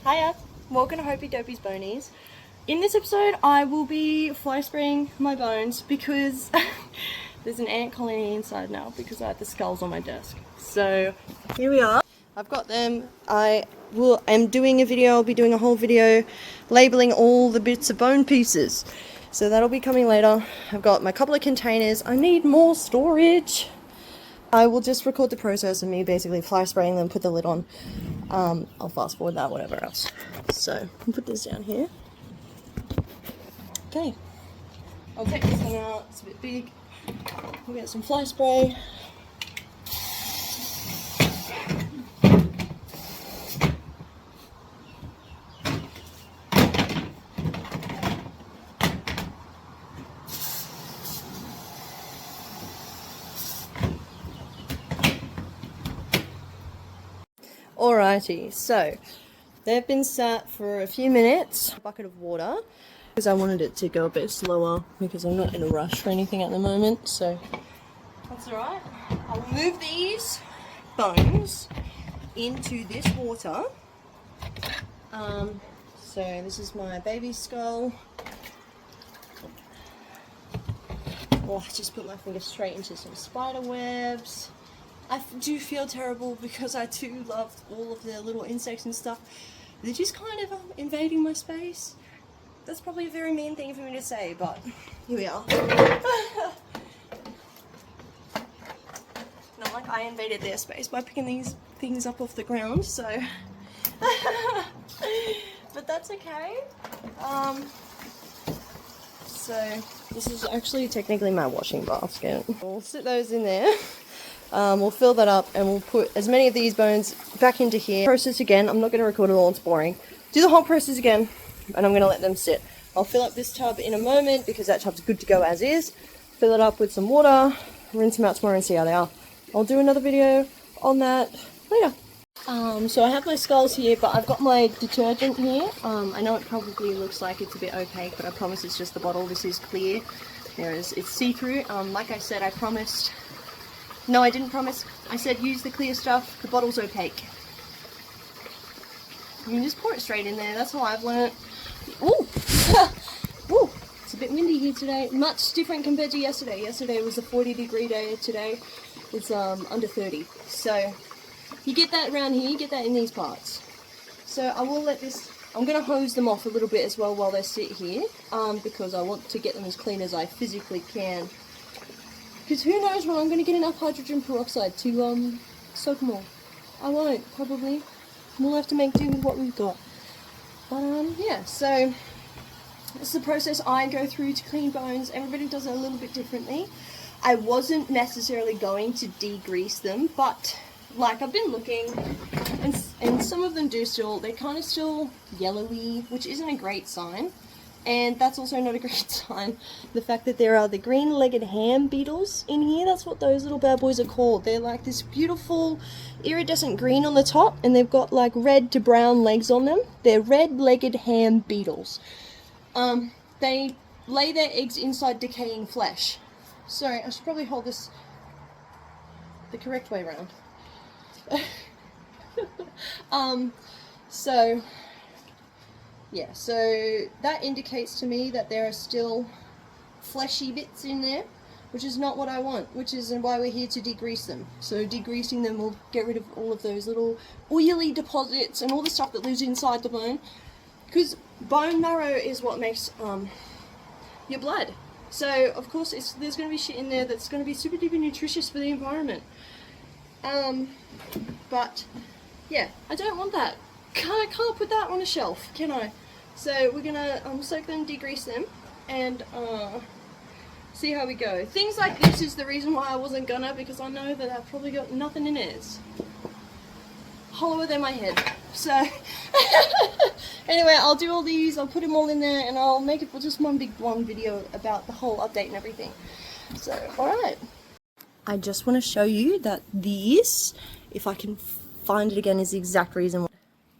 Hiya, welcome to Hopey Dopey's Bonies. In this episode I will be fly spraying my bones because there's an ant colony inside now because I had the skulls on my desk. So here we are. I've got them. I'm doing a video, I'll be doing a whole video labeling all the bits of bone pieces. So that'll be coming later. I've got my couple of containers. I need more storage. I will just record the process of me basically fly spraying them, put the lid on. I'll fast forward that, whatever else. So, I'll put this down here. Okay. I'll take this one out, it's a bit big. We'll get some fly spray. Alrighty, so they've been sat for a few minutes. A bucket of water because I wanted it to go a bit slower because I'm not in a rush for anything at the moment, so that's alright. I'll move these bones into this water. So this is my baby skull. Oh, I just put my finger straight into some spider webs. I do feel terrible because I too love all of the little insects and stuff. They're just kind of invading my space. That's probably a very mean thing for me to say, but here we are. Not like I invaded their space by picking these things up off the ground, so. But that's okay. So this is actually technically my washing basket. We'll sit those in there. We'll fill that up and we'll put as many of these bones back into here. Process again. I'm not going to record it all, it's boring. Do the whole process again and I'm going to let them sit. I'll fill up this tub in a moment because that tub's good to go as is. Fill it up with some water, rinse them out tomorrow and see how they are. I'll do another video on that later. So I have my skulls here, but I've got my detergent here. I know it probably looks like it's a bit opaque, but I promise it's just the bottle. This is clear. It's see-through. Like I said, I promised. No, I didn't promise. I said use the clear stuff. The bottle's opaque. You can just pour it straight in there. That's how I've learnt. Ooh! Ooh! It's a bit windy here today. Much different compared to yesterday. Yesterday was a 40-degree day. Today it's under 30. So you get that around here. You get that in these parts. So I will let this. I'm going to hose them off a little bit as well while they sit here, because I want to get them as clean as I physically can. Because who knows when I'm going to get enough hydrogen peroxide to soak them all. I won't, probably. We'll have to make do with what we've got. But yeah, so this is the process I go through to clean bones. Everybody does it a little bit differently. I wasn't necessarily going to degrease them, but like I've been looking, and some of them do still, they're kind of still yellowy, which isn't a great sign. And that's also not a great sign. The fact that there are the green-legged ham beetles in here, that's what those little bad boys are called. They're like this beautiful iridescent green on the top, and they've got like red to brown legs on them. They're red-legged ham beetles. They lay their eggs inside decaying flesh. Sorry, I should probably hold this the correct way around. Yeah, so that indicates to me that there are still fleshy bits in there, which is not what I want, which is why we're here to degrease them. So degreasing them will get rid of all of those little oily deposits and all the stuff that lives inside the bone, because bone marrow is what makes your blood. So of course there's going to be shit in there that's going to be super duper nutritious for the environment. But yeah, I don't want that. I can't put that on a shelf, can I? So we're gonna soak them, degrease them, and see how we go. Things like this is the reason why I wasn't gonna, because I know that I've probably got nothing in it. It's hollower than my head. So anyway, I'll do all these, I'll put them all in there, and I'll make it just one big long video about the whole update and everything. So, alright. I just want to show you that these, if I can find it again, is the exact reason why.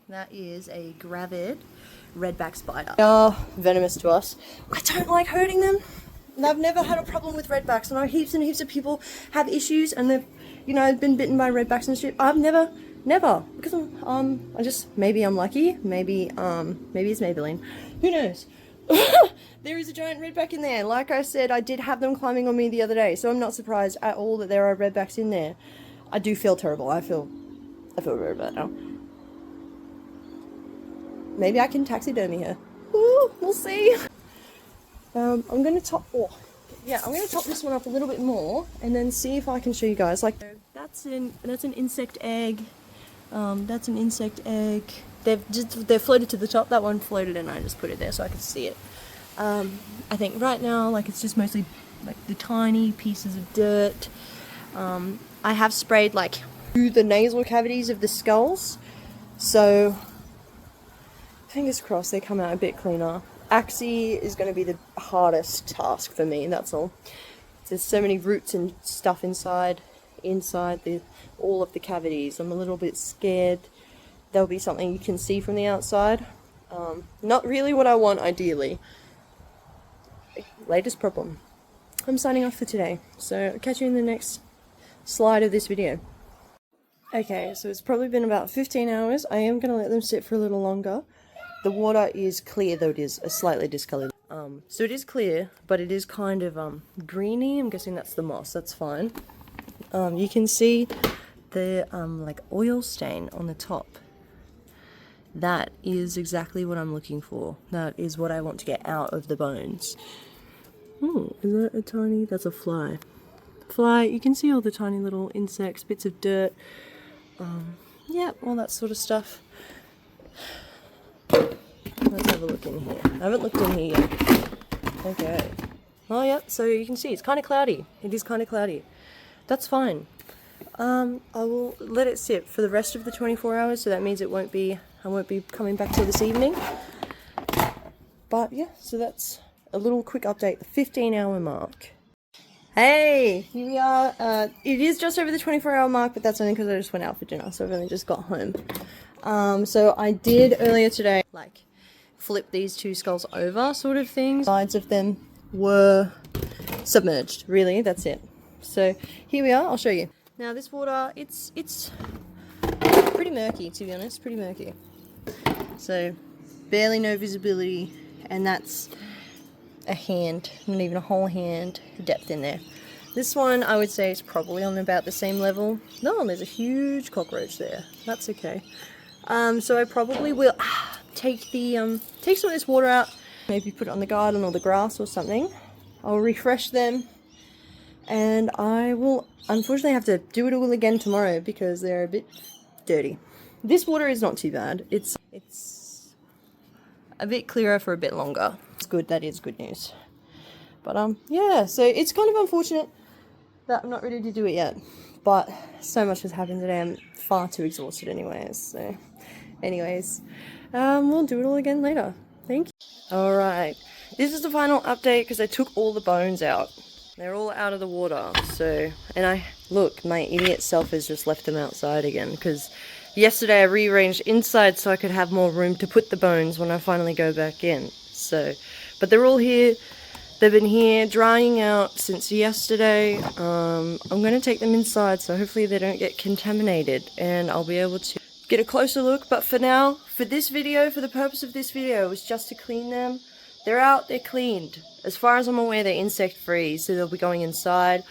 That is a gravid redback spider. They are venomous to us. I don't like hurting them. I've never had a problem with redbacks. I know heaps and heaps of people have issues and they've, been bitten by redbacks and shit. I've never Never, because maybe I'm lucky, maybe it's Maybelline, who knows. There is a giant redback in there. Like I said, I did have them climbing on me the other day, so I'm not surprised at all that there are redbacks in there. I do feel terrible. I feel very bad now. Maybe I can taxidermy her. Ooh, we'll see. I'm gonna top this one up a little bit more, and then see if I can show you guys. Like, that's an insect egg. That's an insect egg. They're floated to the top. That one floated, and I just put it there so I could see it. I think right now, like, it's just mostly like the tiny pieces of dirt. I have sprayed like through the nasal cavities of the skulls, so fingers crossed they come out a bit cleaner. Axi is going to be the hardest task for me, that's all. There's so many roots and stuff inside all of the cavities. I'm a little bit scared there'll be something you can see from the outside. Not really what I want, ideally. Latest problem. I'm signing off for today, so I'll catch you in the next slide of this video. Okay, so it's probably been about 15 hours. I am going to let them sit for a little longer. The water is clear, though it is slightly discoloured. So it is clear, but it is kind of greeny. I'm guessing that's the moss. That's fine. You can see the like oil stain on the top. That is exactly what I'm looking for. That is what I want to get out of the bones. Oh, is that a tiny... That's a fly. Fly, you can see all the tiny little insects, bits of dirt. Yeah, all that sort of stuff. Let's have a look in here. I haven't looked in here yet. Okay. Oh, yeah, so you can see it's kind of cloudy. It is kind of cloudy. That's fine. I will let it sit for the rest of the 24 hours, so that means I won't be coming back till this evening. But yeah, so that's a little quick update, the 15-hour mark. Hey, here we are. It is just over the 24-hour mark, but that's only because I just went out for dinner, so I've only just got home. So I did earlier today, like, flip these two skulls over, sort of thing. Sides of them were submerged, really, that's it. So here we are, I'll show you. Now this water, it's pretty murky, to be honest, pretty murky. So barely no visibility, and that's a hand, not even a whole hand depth in there. This one I would say is probably on about the same level. No, there's a huge cockroach there. That's okay. So I probably will take some of this water out, maybe put it on the garden or the grass or something. I'll refresh them, and I will unfortunately have to do it all again tomorrow because they're a bit dirty. This water is not too bad. It's a bit clearer for a bit longer. It's good, that is good news. But yeah, so it's kind of unfortunate that I'm not ready to do it yet. But so much has happened today, I'm far too exhausted anyways. So anyways, we'll do it all again later. Thank you. Alright, this is the final update because I took all the bones out. They're all out of the water, so, and look, my idiot self has just left them outside again, because yesterday I rearranged inside so I could have more room to put the bones when I finally go back in, so, but they're all here, they've been here drying out since yesterday. I'm going to take them inside, so hopefully they don't get contaminated, and I'll be able to get a closer look, but for now, for this video, for the purpose of this video, was just to clean them. They're out, they're cleaned. As far as I'm aware, they're insect free, so they'll be going inside.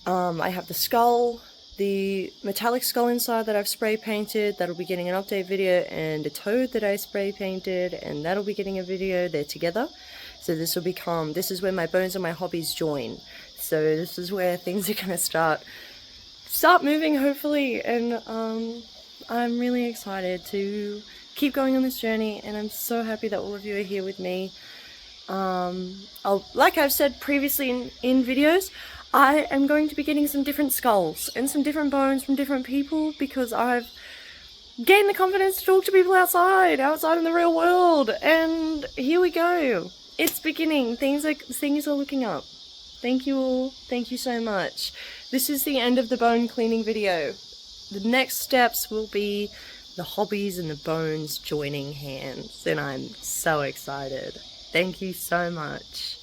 I have the skull, the metallic skull inside that I've spray painted, that'll be getting an update video, and a toad that I spray painted, and that'll be getting a video. They're together. So this is where my bones and my hobbies join. So this is where things are gonna start moving, hopefully, and I'm really excited to keep going on this journey, and I'm so happy that all of you are here with me. Like I've said previously in videos, I am going to be getting some different skulls and some different bones from different people because I've gained the confidence to talk to people outside in the real world, and here we go. It's beginning. Things are looking up. Thank you all. Thank you so much. This is the end of the bone cleaning video. The next steps will be the hobbies and the bones joining hands, and I'm so excited. Thank you so much.